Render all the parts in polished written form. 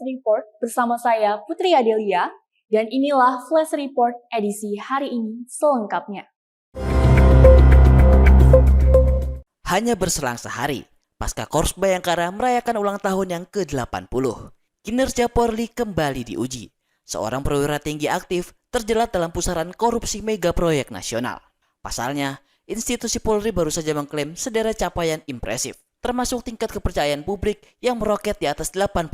Report bersama saya Putri Adelia dan inilah Flash Report edisi hari ini selengkapnya. Hanya berselang sehari, pasca Korps Bayangkara merayakan ulang tahun yang ke-80, kinerja Polri kembali diuji. Seorang perwira tinggi aktif terjerat dalam pusaran korupsi mega proyek nasional. Pasalnya, institusi Polri baru saja mengklaim sederet capaian impresif, termasuk tingkat kepercayaan publik yang meroket di atas 80%.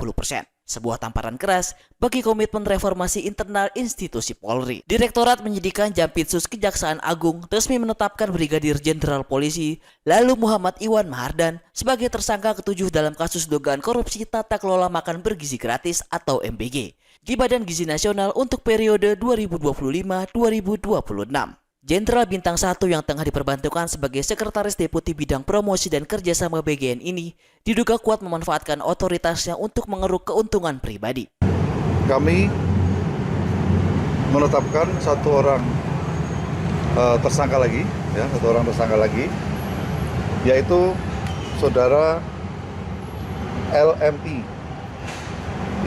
Sebuah tamparan keras bagi komitmen reformasi internal institusi Polri. Direktorat Penyidikan Jampitsus Kejaksaan Agung resmi menetapkan Brigadir Jenderal Polisi Lalu Muhammad Iwan Mahardan sebagai tersangka ketujuh dalam kasus dugaan korupsi tata kelola makan bergizi gratis atau MBG di Badan Gizi Nasional untuk periode 2025-2026. Jenderal Bintang 1 yang tengah diperbantukan sebagai Sekretaris Deputi Bidang Promosi dan Kerjasama BGN ini diduga kuat memanfaatkan otoritasnya untuk mengeruk keuntungan pribadi. Kami menetapkan satu orang tersangka lagi, yaitu Saudara LMI.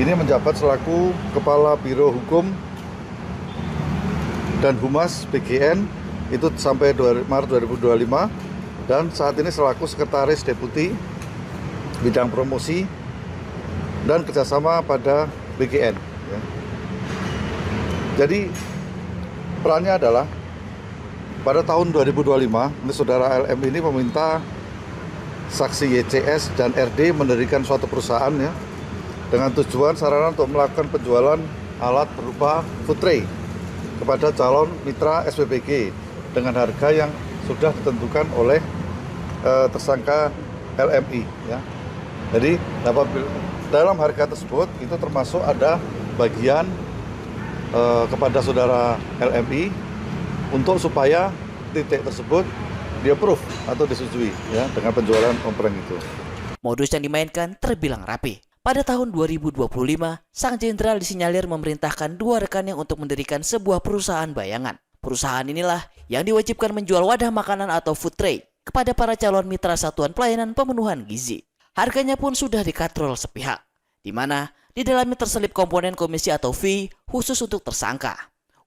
Ini menjabat selaku Kepala Biro Hukum dan Humas BGN itu sampai Maret 2025 dan saat ini selaku Sekretaris Deputi Bidang Promosi dan Kerjasama pada BGN. Jadi perannya adalah pada tahun 2025 ini Saudara LM ini meminta saksi YCS dan RD mendirikan suatu perusahaan dengan tujuan sarana untuk melakukan penjualan alat berupa food tray kepada calon mitra SPBG dengan harga yang sudah ditentukan oleh tersangka LMI. Jadi dalam harga tersebut itu termasuk ada bagian kepada Saudara LMI untuk supaya titik tersebut di-approve atau disetujui dengan penjualan ompreng itu. Modus yang dimainkan terbilang rapi. Pada tahun 2025, sang jenderal disinyalir memerintahkan dua rekannya untuk mendirikan sebuah perusahaan bayangan. Perusahaan inilah yang diwajibkan menjual wadah makanan atau food tray kepada para calon mitra Satuan Pelayanan Pemenuhan Gizi. Harganya pun sudah dikatrol sepihak, di mana di dalamnya terselip komponen komisi atau fee khusus untuk tersangka.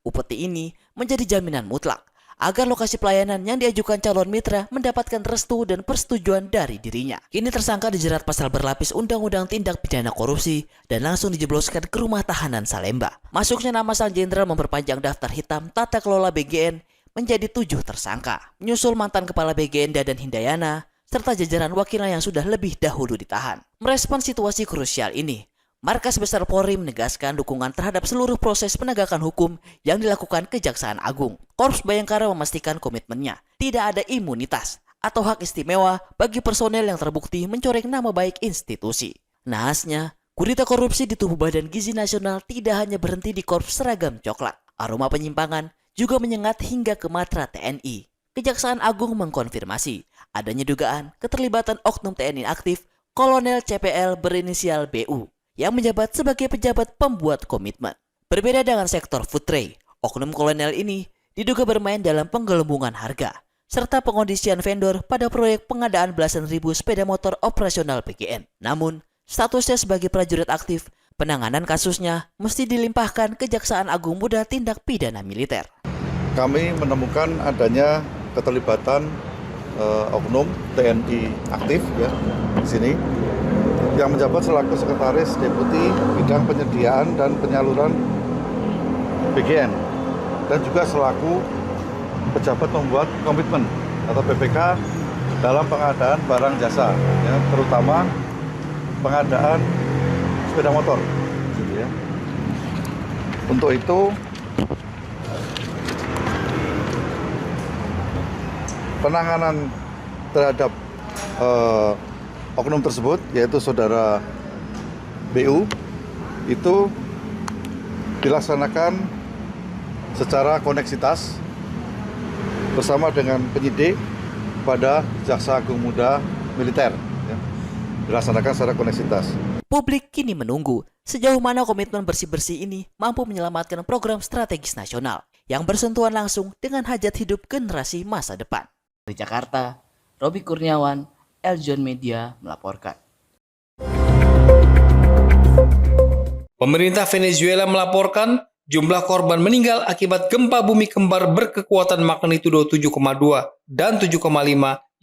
Upeti ini menjadi jaminan mutlak agar lokasi pelayanan yang diajukan calon mitra mendapatkan restu dan persetujuan dari dirinya. Kini tersangka dijerat pasal berlapis Undang-Undang Tindak Pidana Korupsi dan langsung dijebloskan ke rumah tahanan Salemba. Masuknya nama sang jenderal memperpanjang daftar hitam tata kelola BGN menjadi 7 tersangka. Menyusul mantan kepala BGN Dadan Hindayana serta jajaran wakilnya yang sudah lebih dahulu ditahan. Merespon situasi krusial ini, Markas Besar Polri menegaskan dukungan terhadap seluruh proses penegakan hukum yang dilakukan Kejaksaan Agung. Korps Bayangkara memastikan komitmennya tidak ada imunitas atau hak istimewa bagi personel yang terbukti mencoreng nama baik institusi. Nahasnya, gurita korupsi di tubuh Badan Gizi Nasional tidak hanya berhenti di korps seragam coklat. Aroma penyimpangan juga menyengat hingga ke matra TNI. Kejaksaan Agung mengkonfirmasi adanya dugaan keterlibatan oknum TNI aktif Kolonel CPL berinisial BU yang menjabat sebagai pejabat pembuat komitmen. Berbeda dengan sektor food tray, oknum kolonel ini diduga bermain dalam penggelembungan harga serta pengondisian vendor pada proyek pengadaan belasan ribu sepeda motor operasional BGN. Namun, statusnya sebagai prajurit aktif, penanganan kasusnya mesti dilimpahkan Kejaksaan Agung Muda Tindak Pidana Militer. Kami menemukan adanya keterlibatan oknum TNI aktif di sini yang menjabat selaku Sekretaris Deputi Bidang Penyediaan dan Penyaluran BGN dan juga selaku pejabat membuat komitmen atau PPK dalam pengadaan barang jasa, terutama pengadaan sepeda motor. Untuk itu penanganan terhadap oknum tersebut, yaitu Saudara BU, itu dilaksanakan secara koneksitas bersama dengan penyidik pada Jaksa Agung Muda Militer. Dilaksanakan secara koneksitas. Publik kini menunggu sejauh mana komitmen bersih-bersih ini mampu menyelamatkan program strategis nasional yang bersentuhan langsung dengan hajat hidup generasi masa depan. Dari Jakarta, Robi Kurniawan, Eljon Media melaporkan. Pemerintah Venezuela melaporkan jumlah korban meninggal akibat gempa bumi kembar berkekuatan magnitudo 7,2 dan 7,5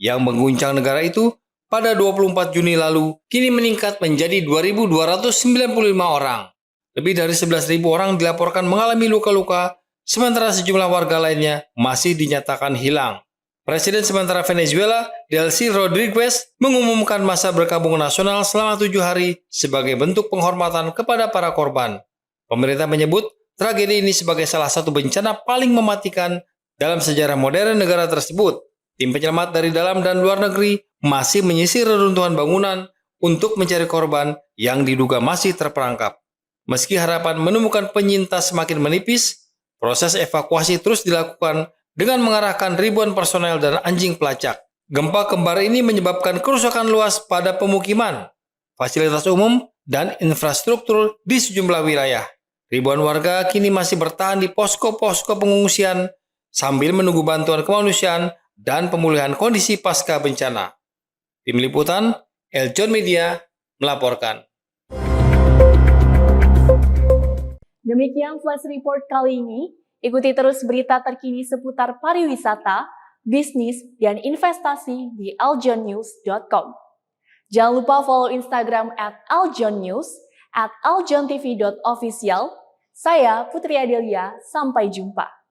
yang mengguncang negara itu pada 24 Juni lalu kini meningkat menjadi 2.295 orang. Lebih dari 11.000 orang dilaporkan mengalami luka-luka, sementara sejumlah warga lainnya masih dinyatakan hilang. Presiden sementara Venezuela, Delcy Rodriguez, mengumumkan masa berkabung nasional selama 7 hari sebagai bentuk penghormatan kepada para korban. Pemerintah menyebut tragedi ini sebagai salah satu bencana paling mematikan dalam sejarah modern negara tersebut. Tim penyelamat dari dalam dan luar negeri masih menyisir reruntuhan bangunan untuk mencari korban yang diduga masih terperangkap. Meski harapan menemukan penyintas semakin menipis, proses evakuasi terus dilakukan dengan mengarahkan ribuan personel dan anjing pelacak. Gempa kembar ini menyebabkan kerusakan luas pada pemukiman, fasilitas umum, dan infrastruktur di sejumlah wilayah. Ribuan warga kini masih bertahan di posko-posko pengungsian sambil menunggu bantuan kemanusiaan dan pemulihan kondisi pasca bencana. Tim Liputan, Eljon Media, melaporkan. Demikian Flash Report kali ini. Ikuti terus berita terkini seputar pariwisata, bisnis, dan investasi di aljonnews.com. Jangan lupa follow Instagram @aljonnews, @aljontv.official. Saya Putri Adelia, sampai jumpa.